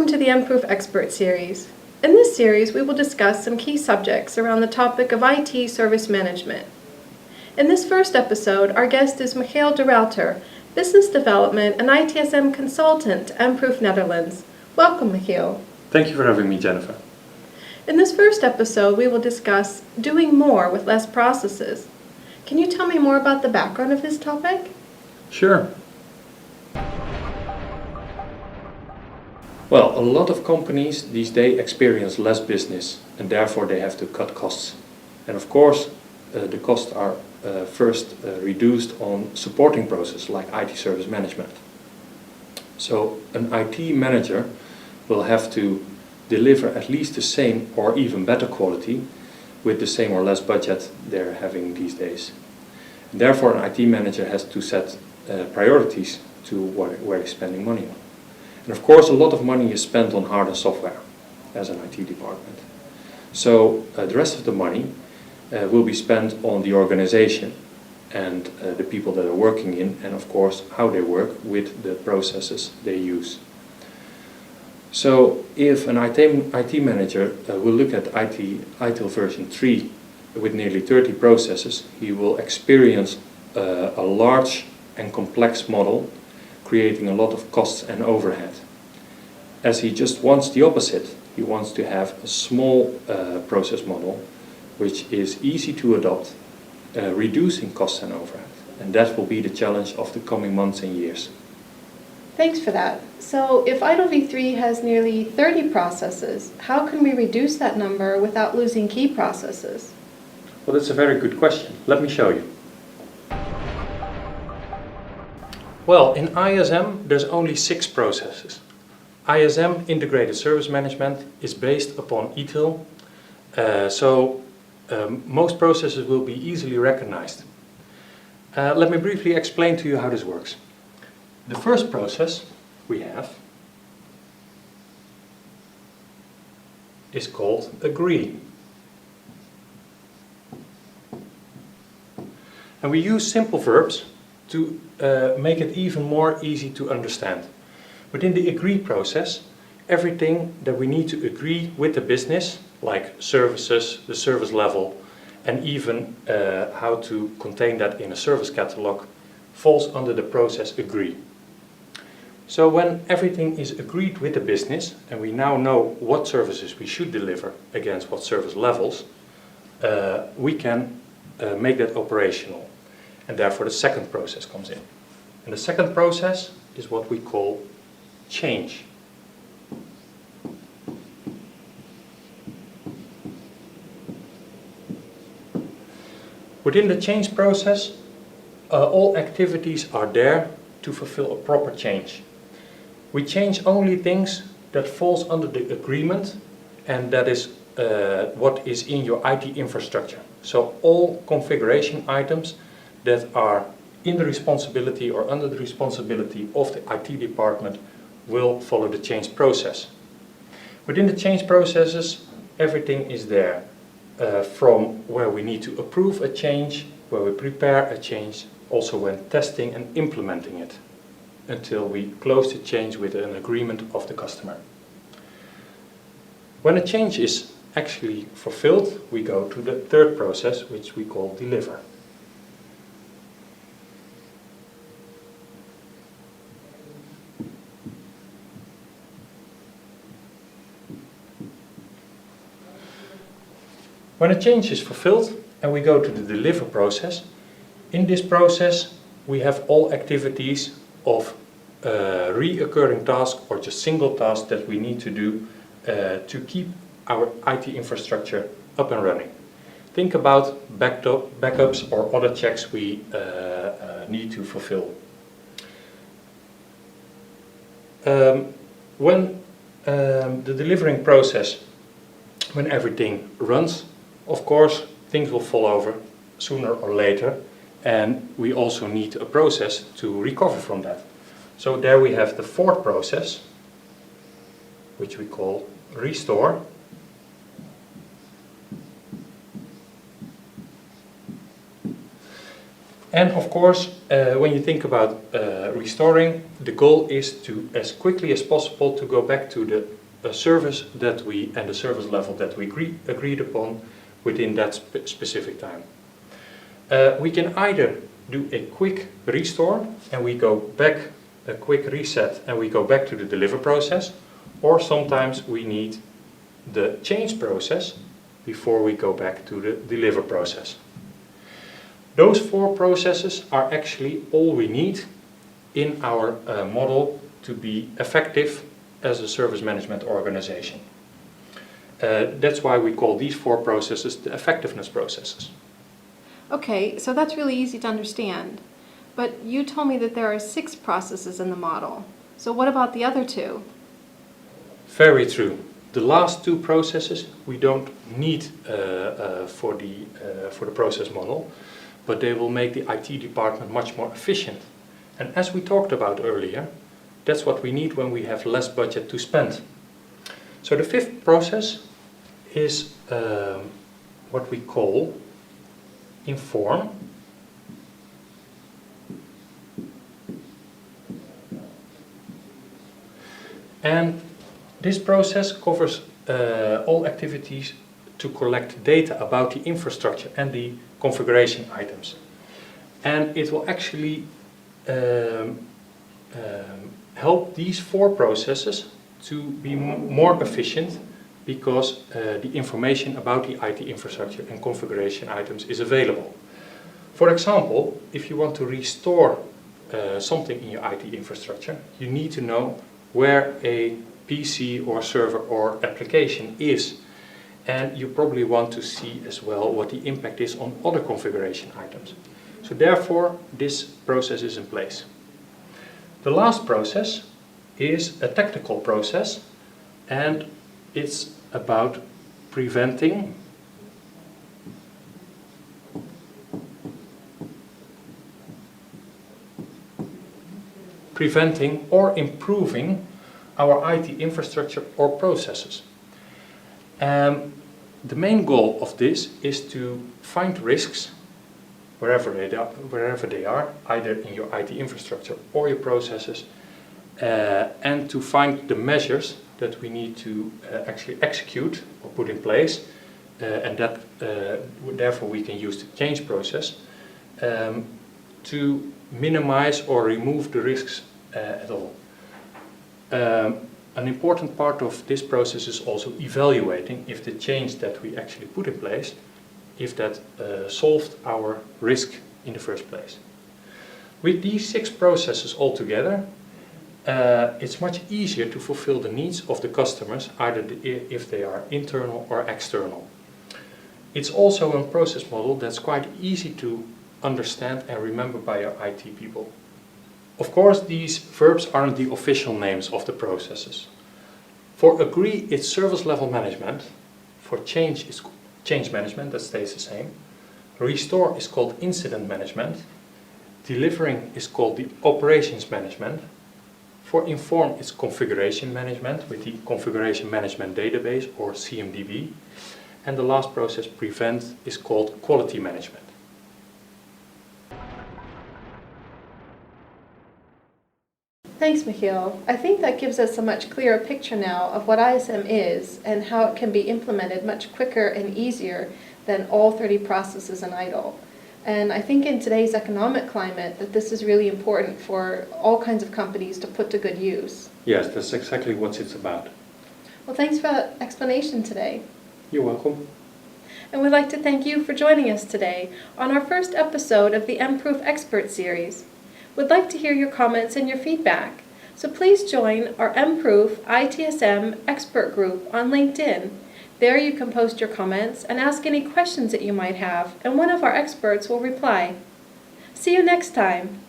Welcome to the Mproof Expert Series. In this series, we will discuss some key subjects around the topic of IT service management. In this first episode, our guest is Michiel de Ruyter, Business Development and ITSM Consultant at Mproof Netherlands. Welcome, Michiel. Thank you for having me, Jennifer. In this first episode, we will discuss doing more with less processes. Can you tell me more about the background of this topic? Sure. Well, a lot of companies these days experience less business and therefore they have to cut costs. And of course, the costs are first reduced on supporting processes like IT service management. So an IT manager will have to deliver at least the same or even better quality with the same or less budget they're having these days. And therefore an IT manager has to set priorities to where he's spending money on. And of course a lot of money is spent on hardware and software as an IT department. So the rest of the money will be spent on the organization and the people that are working in, and of course how they work with the processes they use. So if an IT manager will look at ITIL version 3 with nearly 30 processes, he will experience a large and complex model creating a lot of costs and overhead. As he just wants the opposite, he wants to have a small process model which is easy to adopt, reducing costs and overhead. And that will be the challenge of the coming months and years. Thanks for that. So if ITIL v3 has nearly 30 processes, how can we reduce that number without losing key processes? Well, that's a very good question. Let me show you. Well, in ISM there's only 6 processes. ISM, Integrated Service Management, is based upon ITIL, so most processes will be easily recognized. Let me briefly explain to you how this works. The first process we have is called agree. And we use simple verbs to make it even more easy to understand. Within the agree process, everything that we need to agree with the business, like services, the service level, and even how to contain that in a service catalog, falls under the process agree. So when everything is agreed with the business, and we now know what services we should deliver against what service levels, we can make that operational. And therefore the second process comes in. And the second process is what we call change. Within the change process, all activities are there to fulfill a proper change. We change only things that falls under the agreement, and that is what is in your IT infrastructure. So all configuration items that are in the responsibility or under the responsibility of the IT department will follow the change process. Within the change processes, everything is there, from where we need to approve a change, where we prepare a change, also when testing and implementing it, until we close the change with an agreement of the customer. When a change is actually fulfilled, we go to the third process, which we call deliver. When a change is fulfilled and we go to the deliver process, in this process we have all activities of reoccurring tasks or just single tasks that we need to do to keep our IT infrastructure up and running. Think about backups or other checks we need to fulfill. When the delivering process, when everything runs, of course things will fall over sooner or later, and we also need a process to recover from that. So there we have the fourth process, which we call restore. And of course, when you think about restoring, the goal is to, as quickly as possible, to go back to the service that and the service level that we agreed upon within that specific time. We can either do a quick restore and we go back, a quick reset and we go back to the deliver process, or sometimes we need the change process before we go back to the deliver process. Those 4 processes are actually all we need in our model to be effective as a service management organization. That's why we call these 4 processes the effectiveness processes. Okay, so that's really easy to understand. But you told me that there are 6 processes in the model. So what about the other 2? Very true. The last 2 processes we don't need for the process model, but they will make the IT department much more efficient. And as we talked about earlier, that's what we need when we have less budget to spend. So the 5th process is what we call inform. And this process covers all activities to collect data about the infrastructure and the configuration items. And it will actually help these 4 processes to be more efficient because the information about the IT infrastructure and configuration items is available. For example, if you want to restore something in your IT infrastructure, you need to know where a PC or server or application is. And you probably want to see as well what the impact is on other configuration items. So therefore, this process is in place. The last process is a technical process, and it's about preventing or improving our IT infrastructure or processes. The main goal of this is to find risks wherever they are, either in your IT infrastructure or your processes, and to find the measures that we need to actually execute or put in place, and that therefore we can use the change process to minimize or remove the risks at all. An important part of this process is also evaluating if the change that we actually put in place, if that solved our risk in the first place. With these 6 processes all together, it's much easier to fulfill the needs of the customers, either if they are internal or external. It's also a process model that's quite easy to understand and remember by your IT people. Of course, these verbs aren't the official names of the processes. For agree, it's service level management. For change, it's change management, that stays the same. Restore is called incident management. Delivering is called the operations management. For inform, it's configuration management with the configuration management database, or CMDB. And the last process, prevent, is called quality management. Thanks, Michiel. I think that gives us a much clearer picture now of what ISM is and how it can be implemented much quicker and easier than all 30 processes in IDLE. And I think in today's economic climate that this is really important for all kinds of companies to put to good use. Yes, that's exactly what it's about. Well, thanks for that explanation today. You're welcome. And we'd like to thank you for joining us today on our first episode of the Mproof Expert Series. We'd like to hear your comments and your feedback, so please join our Mproof ITSM expert group on LinkedIn. There you can post your comments and ask any questions that you might have, and one of our experts will reply. See you next time.